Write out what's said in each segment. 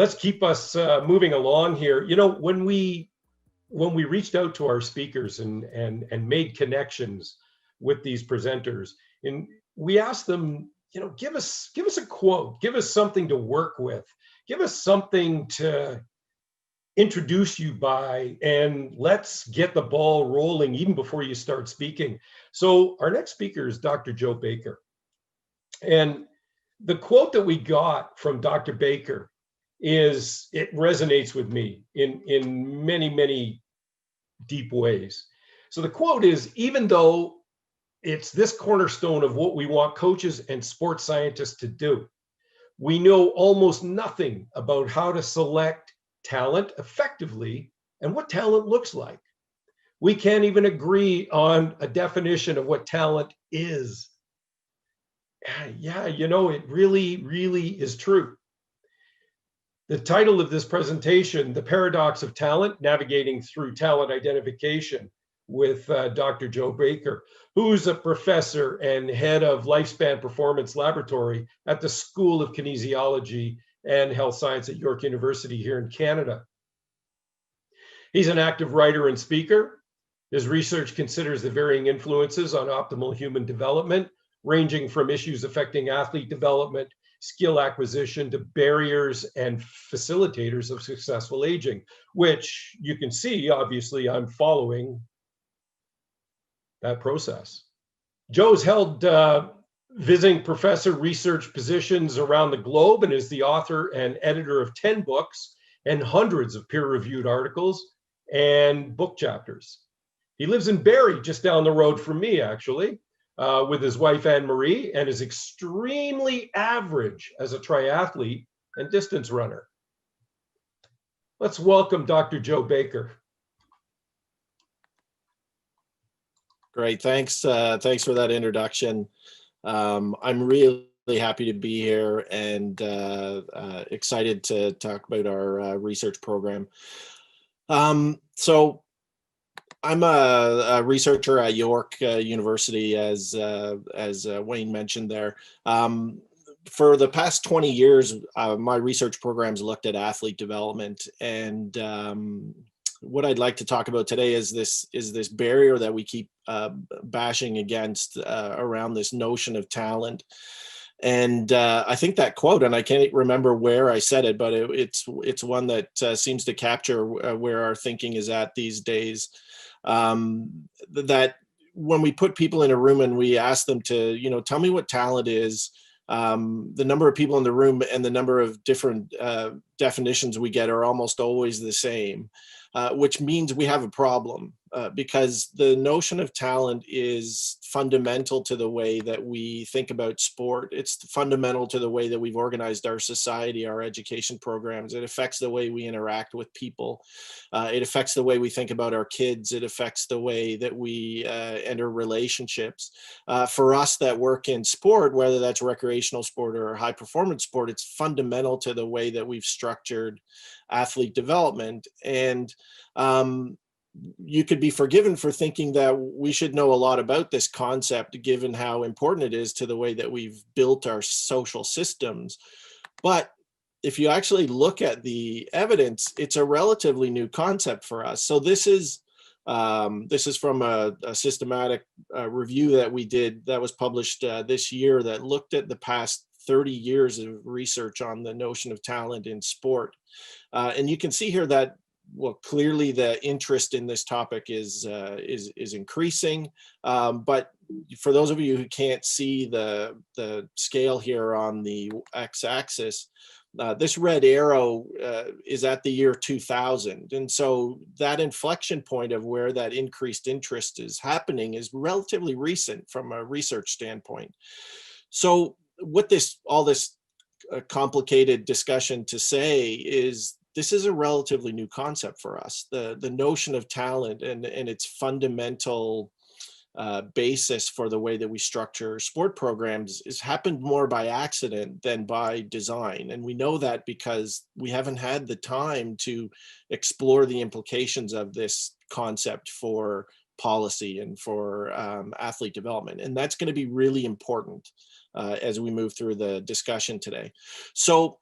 let's keep us moving along here. You know, when we reached out to our speakers and made connections with these presenters, and we asked them, you know, give us a quote, give us something to work with, give us something to introduce you by, and let's get the ball rolling even before you start speaking. So our next speaker is Dr. Joe Baker. And the quote that we got from Dr. Baker it resonates with me in many, many deep ways. So the quote is, even though it's this cornerstone of what we want coaches and sports scientists to do, we know almost nothing about how to select talent effectively and what talent looks like. We can't even agree on a definition of what talent is. Yeah, you know, it really, really is true. The title of this presentation, The Paradox of Talent, Navigating Through Talent Identification, with Dr. Joe Baker, who's a professor and head of Lifespan Performance Laboratory at the School of Kinesiology and Health Science at York University here in Canada. He's an active writer and speaker. His research considers the varying influences on optimal human development, ranging from issues affecting athlete development, skill acquisition, to barriers and facilitators of successful aging, which you can see, obviously, I'm following that process. Joe's held visiting professor research positions around the globe and is the author and editor of 10 books and hundreds of peer-reviewed articles and book chapters. He lives in Barrie, just down the road from me, actually, with his wife, Anne Marie, and is extremely average as a triathlete and distance runner. Let's welcome Dr. Joe Baker. Great, thanks. Thanks for that introduction. I'm really happy to be here and excited to talk about our research program. So I'm a researcher at York University, as Wayne mentioned there. For the past 20 years, my research programs looked at athlete development, and what I'd like to talk about today is this barrier that we keep bashing against around this notion of talent. And I think that quote, and I can't remember where I said it, but it's one that seems to capture where our thinking is at these days. That when we put people in a room and we ask them to, you know, tell me what talent is, the number of people in the room and the number of different definitions we get are almost always the same, which means we have a problem, because the notion of talent is fundamental to the way that we think about sport. It's fundamental to the way that we've organized our society, our education programs. It affects the way we interact with people. It affects the way we think about our kids. It affects the way that we enter relationships. For us that work in sport, whether that's recreational sport or high performance sport, it's fundamental to the way that we've structured athlete development. And you could be forgiven for thinking that we should know a lot about this concept, given how important it is to the way that we've built our social systems. But if you actually look at the evidence, it's a relatively new concept for us. So this is from a systematic review that we did that was published this year that looked at the past 30 years of research on the notion of talent in sport. And you can see here that, well, clearly the interest in this topic is increasing. But for those of you who can't see the scale here on the x-axis, this red arrow is at the year 2000. And so that inflection point of where that increased interest is happening is relatively recent from a research standpoint. So what all this complicated discussion to say is, this is a relatively new concept for us. The notion of talent and its fundamental basis for the way that we structure sport programs is happened more by accident than by design. And we know that because we haven't had the time to explore the implications of this concept for policy and for athlete development. And that's going to be really important as we move through the discussion today. So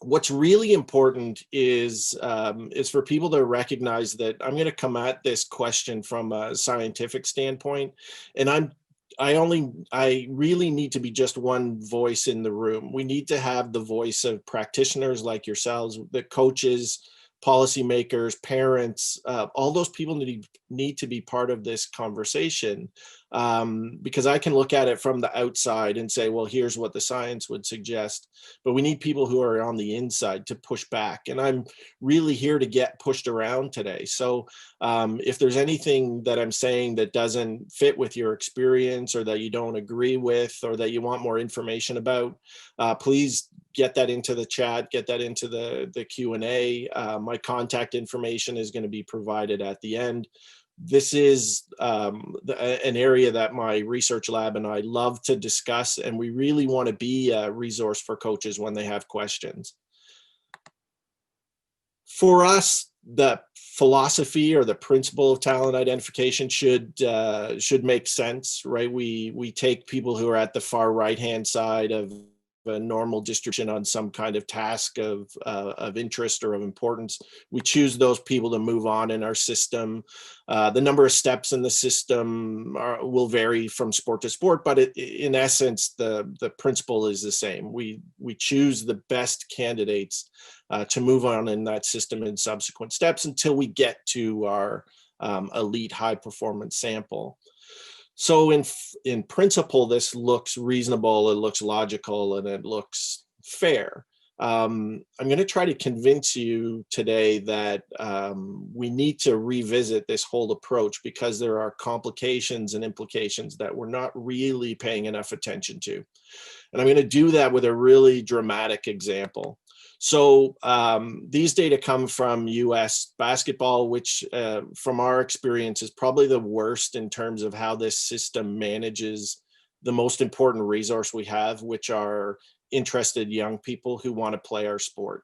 What's really important is for people to recognize that I'm going to come at this question from a scientific standpoint, and I really need to be just one voice in the room. We need to have the voice of practitioners like yourselves, the coaches, policymakers, parents, all those people need to be part of this conversation, because I can look at it from the outside and say, well, here's what the science would suggest, but we need people who are on the inside to push back. And I'm really here to get pushed around today. So if there's anything that I'm saying that doesn't fit with your experience, or that you don't agree with, or that you want more information about, please get that into the chat, get that into the Q&A. My contact information is going to be provided at the end. This is an area that my research lab and I love to discuss, and we really want to be a resource for coaches when they have questions. For us, the philosophy or the principle of talent identification should make sense, right? We take people who are at the far right-hand side of a normal distribution on some kind of task of interest or of importance. We choose those people to move on in our system. The number of steps in the system will vary from sport to sport, but in essence, the principle is the same. We choose the best candidates to move on in that system in subsequent steps until we get to our elite high performance sample. So in principle, this looks reasonable, it looks logical, and it looks fair. I'm going to try to convince you today that we need to revisit this whole approach, because there are complications and implications that we're not really paying enough attention to. And I'm going to do that with a really dramatic example. So these data come from US basketball, which from our experience is probably the worst in terms of how this system manages the most important resource we have, which are interested young people who want to play our sport.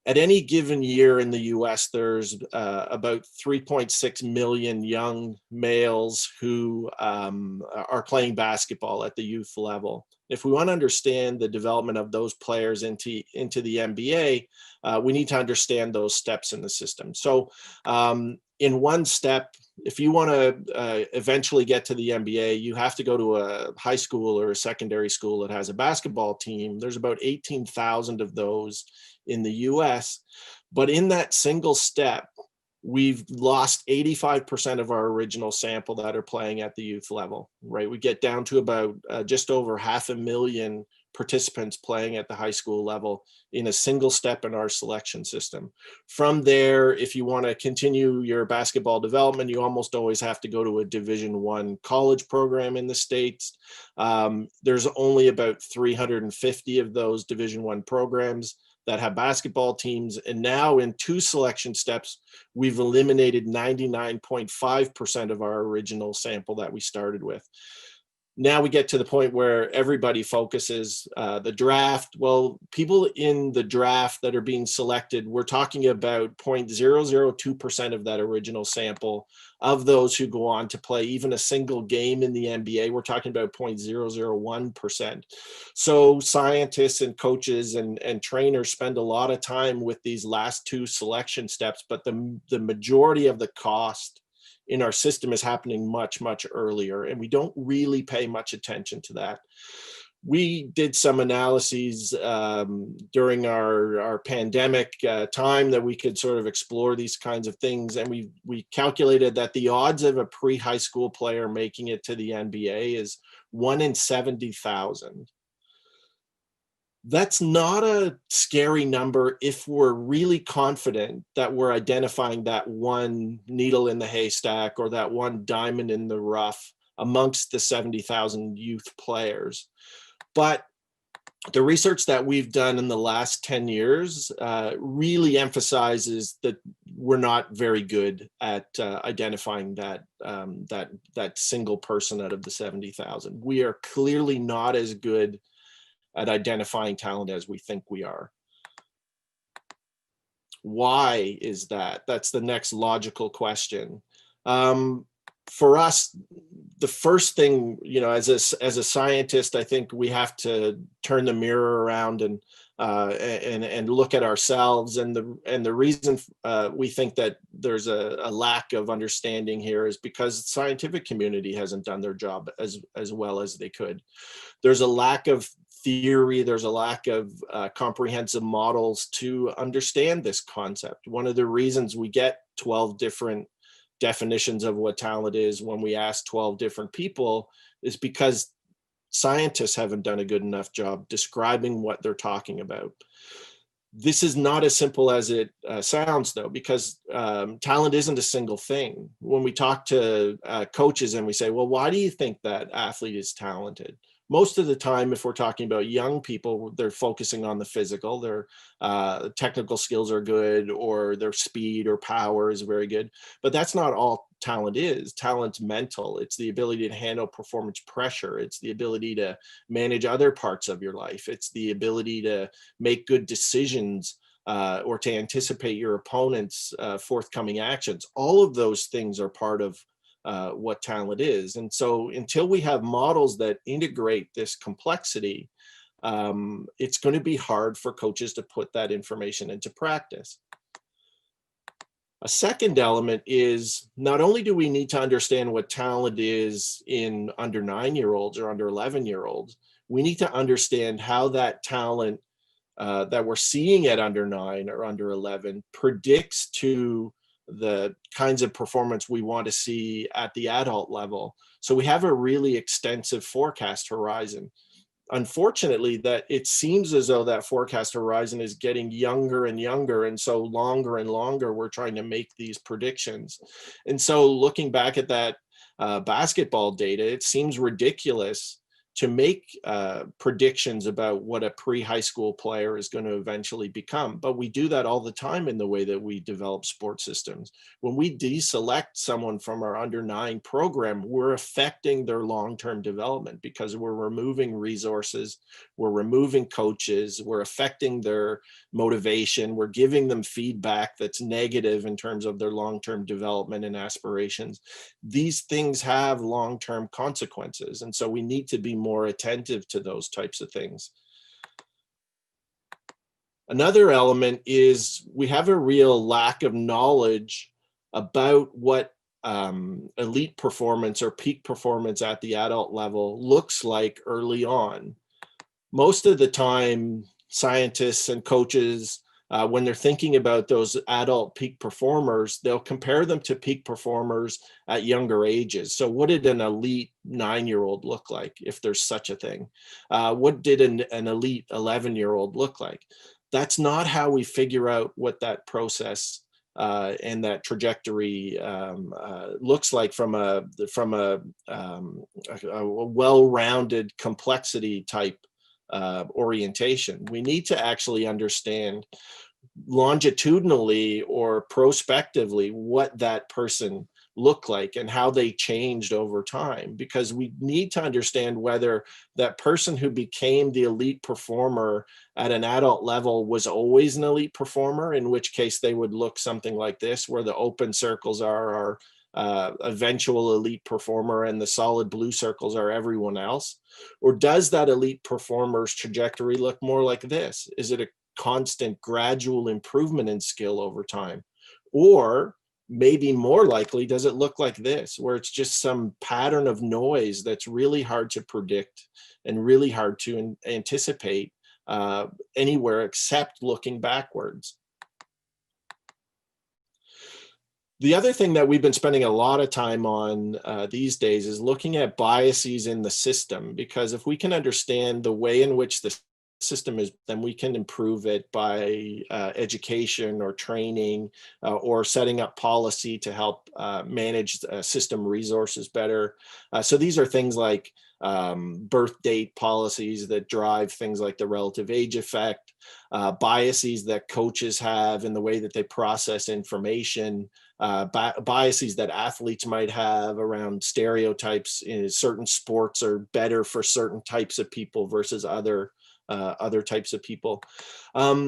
At any given year in the US, there's about 3.6 million young males who are playing basketball at the youth level. If we want to understand the development of those players into the NBA, we need to understand those steps in the system. So in one step, if you want to eventually get to the NBA, you have to go to a high school or a secondary school that has a basketball team. There's about 18,000 of those in the US. But in that single step, we've lost 85% of our original sample that are playing at the youth level, right? We get down to about just over 500,000 participants playing at the high school level in a single step in our selection system. From there, if you want to continue your basketball development, you almost always have to go to a Division I college program in the States. There's only about 350 of those Division I programs that have basketball teams. And now in 2 selection steps, we've eliminated 99.5% of our original sample that we started with. Now we get to the point where everybody focuses the draft. Well, people in the draft that are being selected, we're talking about 0.002% of that original sample. Of those who go on to play even a single game in the NBA, we're talking about 0.001%. So scientists and coaches and trainers spend a lot of time with these last 2 selection steps, but the majority of the cost in our system is happening much, much earlier, and we don't really pay much attention to that. We did some analyses during our pandemic time that we could sort of explore these kinds of things, and we calculated that the odds of a pre-high school player making it to the NBA is 1 in 70,000. That's not a scary number if we're really confident that we're identifying that one needle in the haystack or that one diamond in the rough amongst the 70,000 youth players. But the research that we've done in the last 10 years really emphasizes that we're not very good at identifying that single person out of the 70,000. We are clearly not as good at identifying talent as we think we are. Why is that? That's the next logical question. For us, the first thing, as a scientist, I think we have to turn the mirror around and and look at ourselves. And the reason we think that there's a lack of understanding here is because the scientific community hasn't done their job as well as they could. There's a lack of theory, there's a lack of comprehensive models to understand this concept. One of the reasons we get 12 different definitions of what talent is when we ask 12 different people is because scientists haven't done a good enough job describing what they're talking about. This is not as simple as it sounds, though, because talent isn't a single thing. When we talk to coaches and we say, well, why do you think that athlete is talented? Most of the time, if we're talking about young people, they're focusing on the physical, their technical skills are good, or their speed or power is very good. But that's not all talent is. Talent's mental. It's the ability to handle performance pressure. It's the ability to manage other parts of your life. It's the ability to make good decisions or to anticipate your opponent's forthcoming actions. All of those things are part of what talent is. And so until we have models that integrate this complexity, it's going to be hard for coaches to put that information into practice. A second element is not only do we need to understand what talent is in under 9-year-olds or under 11-year-olds, we need to understand how that talent that we're seeing at under 9 or under 11 predicts to the kinds of performance we want to see at the adult level. So we have a really extensive forecast horizon. Unfortunately, that it seems as though that forecast horizon is getting younger and younger, and so longer and longer we're trying to make these predictions. And so looking back at that basketball data, it seems ridiculous to make predictions about what a pre-high school player is going to eventually become. But we do that all the time in the way that we develop sports systems. When we deselect someone from our under 9 program, we're affecting their long-term development because we're removing resources, we're removing coaches, we're affecting their motivation, we're giving them feedback that's negative in terms of their long-term development and aspirations. These things have long-term consequences. And so we need to be more attentive to those types of things. Another element is we have a real lack of knowledge about what elite performance or peak performance at the adult level looks like early on. Most of the time, scientists and coaches, when they're thinking about those adult peak performers, they'll compare them to peak performers at younger ages. So what did an elite 9-year-old look like, if there's such a thing? What did an elite 11-year-old look like? That's not how we figure out what that process and that trajectory looks like from a well-rounded complexity type orientation. We need to actually understand longitudinally or prospectively what that person looked like and how they changed over time, because we need to understand whether that person who became the elite performer at an adult level was always an elite performer, in which case they would look something like this, where the open circles are our eventual elite performer and the solid blue circles are everyone else. Or does that elite performer's trajectory look more like this? Is it a constant gradual improvement in skill over time? Or maybe more likely, does it look like this, where it's just some pattern of noise that's really hard to predict and really hard to anticipate anywhere except looking backwards? The other thing that we've been spending a lot of time on these days is looking at biases in the system, because if we can understand the way in which the system is, then we can improve it by education or training or setting up policy to help manage system resources better. So these are things like birth date policies that drive things like the relative age effect, biases that coaches have in the way that they process information, biases that athletes might have around stereotypes. In certain sports are better for certain types of people versus other types of people.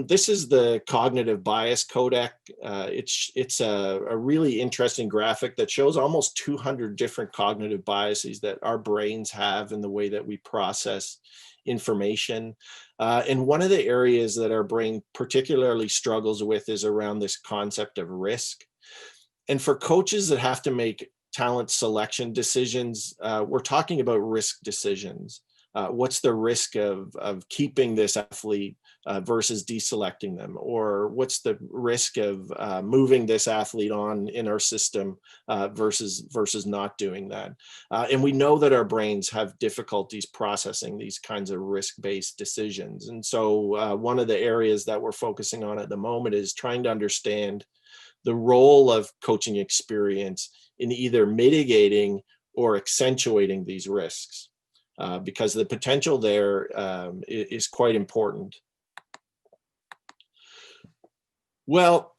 This is the Cognitive Bias Codec. It's a really interesting graphic that shows almost 200 different cognitive biases that our brains have in the way that we process information. And one of the areas that our brain particularly struggles with is around this concept of risk. And for coaches that have to make talent selection decisions, we're talking about risk decisions. What's the risk of keeping this athlete versus deselecting them? Or what's the risk of moving this athlete on in our system versus not doing that? And we know that our brains have difficulties processing these kinds of risk-based decisions. And so one of the areas that we're focusing on at the moment is trying to understand the role of coaching experience in either mitigating or accentuating these risks, because the potential there is quite important. Well,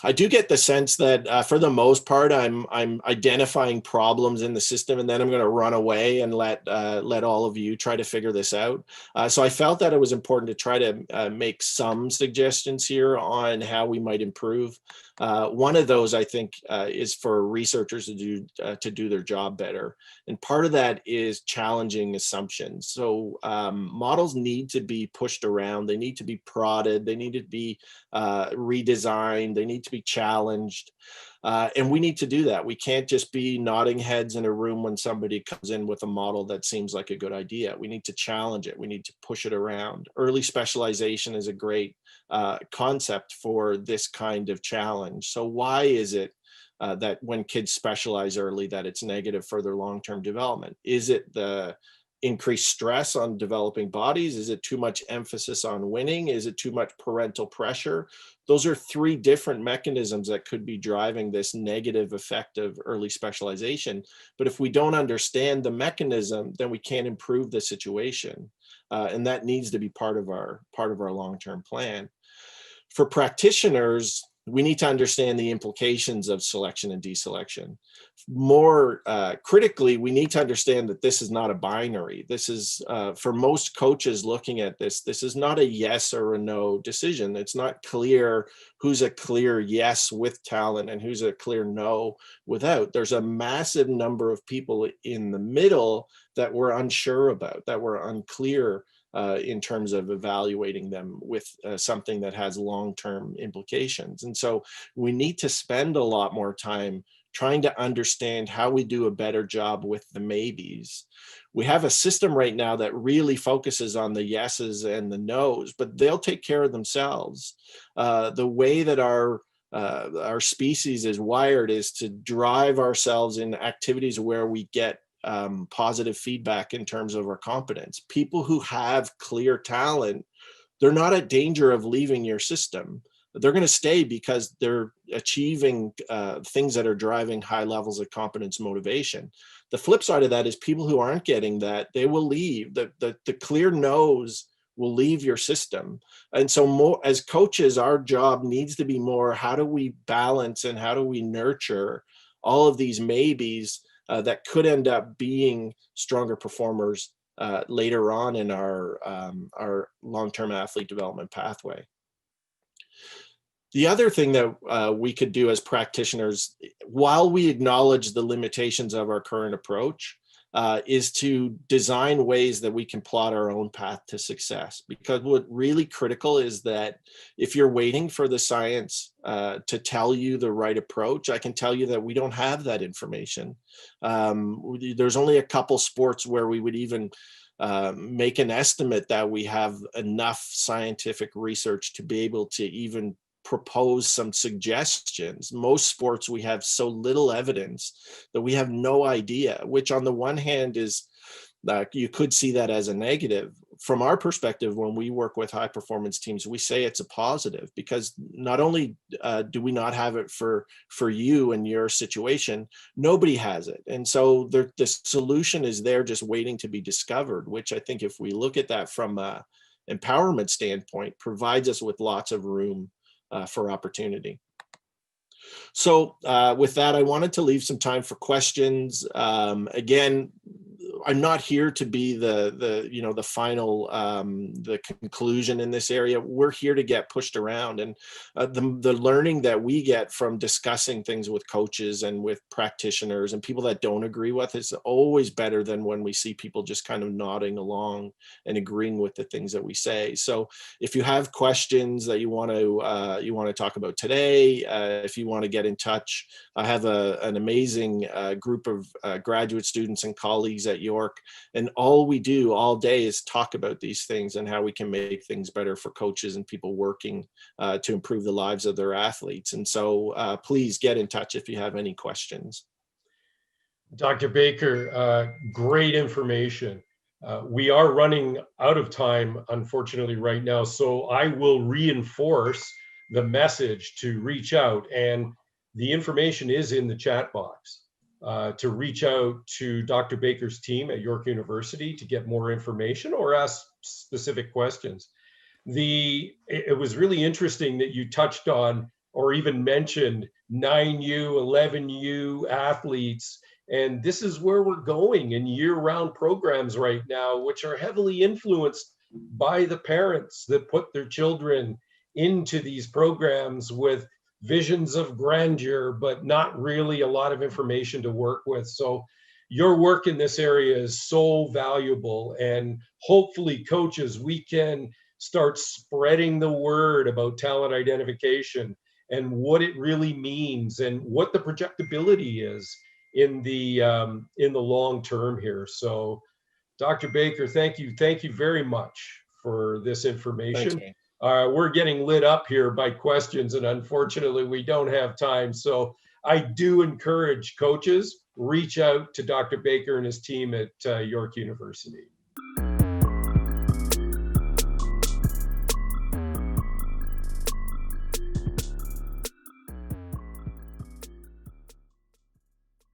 I do get the sense that for the most part, I'm identifying problems in the system, and then I'm going to run away and let all of you try to figure this out. So I felt that it was important to try to make some suggestions here on how we might improve. One of those, I think, is for researchers to do their job better, and part of that is challenging assumptions. So models need to be pushed around, they need to be prodded, they need to be redesigned, they need to be challenged, and we need to do that. We can't just be nodding heads in a room when somebody comes in with a model that seems like a good idea. We need to challenge it, we need to push it around. Early specialization is a great concept for this kind of challenge. So why is it that when kids specialize early that it's negative for their long-term development? Is it the increased stress on developing bodies? Is it too much emphasis on winning? Is it too much parental pressure? Those are three different mechanisms that could be driving this negative effect of early specialization. But if we don't understand the mechanism, then we can't improve the situation. And that needs to be part of our long-term plan. For practitioners, we need to understand the implications of selection and deselection. More critically, we need to understand that this is not a binary. This is, for most coaches looking at this, this is not a yes or a no decision. It's not clear who's a clear yes with talent and who's a clear no without. There's a massive number of people in the middle that we're unsure about, that we're unclear in terms of evaluating them with something that has long-term implications. And so we need to spend a lot more time trying to understand how we do a better job with the maybes. We have a system right now that really focuses on the yeses and the nos, but they'll take care of themselves. The way that our species is wired is to drive ourselves in activities where we get positive feedback in terms of our competence. People who have clear talent, they're not at danger of leaving your system. They're going to stay because they're achieving things that are driving high levels of competence motivation. The flip side of that is people who aren't getting that, they will leave. The clear no's will leave your system. And so more as coaches, our job needs to be more, how do we balance and how do we nurture all of these maybes that could end up being stronger performers later on in our long-term athlete development pathway. The other thing that we could do as practitioners, while we acknowledge the limitations of our current approach, is to design ways that we can plot our own path to success. Because what really critical is that if you're waiting for the science to tell you the right approach, I can tell you that we don't have that information. There's only a couple sports where we would even make an estimate that we have enough scientific research to be able to even propose some suggestions. Most sports, we have so little evidence that we have no idea, which on the one hand is you could see that as a negative. From our perspective, when we work with high performance teams, we say it's a positive, because not only do we not have it for you and your situation, nobody has it. And so the solution is there just waiting to be discovered, which I think if we look at that from an empowerment standpoint, provides us with lots of room for opportunity. So with that, I wanted to leave some time for questions. Again, I'm not here to be the final the conclusion in this area. We're here to get pushed around, and the learning that we get from discussing things with coaches and with practitioners and people that don't agree with is always better than when we see people just kind of nodding along and agreeing with the things that we say. So if you have questions that you want to talk about today, if you want to get in touch, I have an amazing group of graduate students and colleagues at York, and all we do all day is talk about these things and how we can make things better for coaches and people working to improve the lives of their athletes. And so please get in touch if you have any questions. Dr. Baker, great information. We are running out of time, unfortunately, right now, so I will reinforce the message to reach out, and the information is in the chat box to reach out to Dr. Baker's team at York University to get more information or ask specific questions. It was really interesting that you touched on or even mentioned 9U, 11U athletes. And this is where we're going in year-round programs right now, which are heavily influenced by the parents that put their children into these programs with visions of grandeur, but not really a lot of information to work with. So your work in this area is so valuable. And hopefully, coaches, we can start spreading the word about talent identification and what it really means and what the projectability is in the long term here. So Dr. Baker, thank you very much for this information. Thanks, We're getting lit up here by questions, and unfortunately we don't have time. So I do encourage coaches, reach out to Dr. Baker and his team at York University.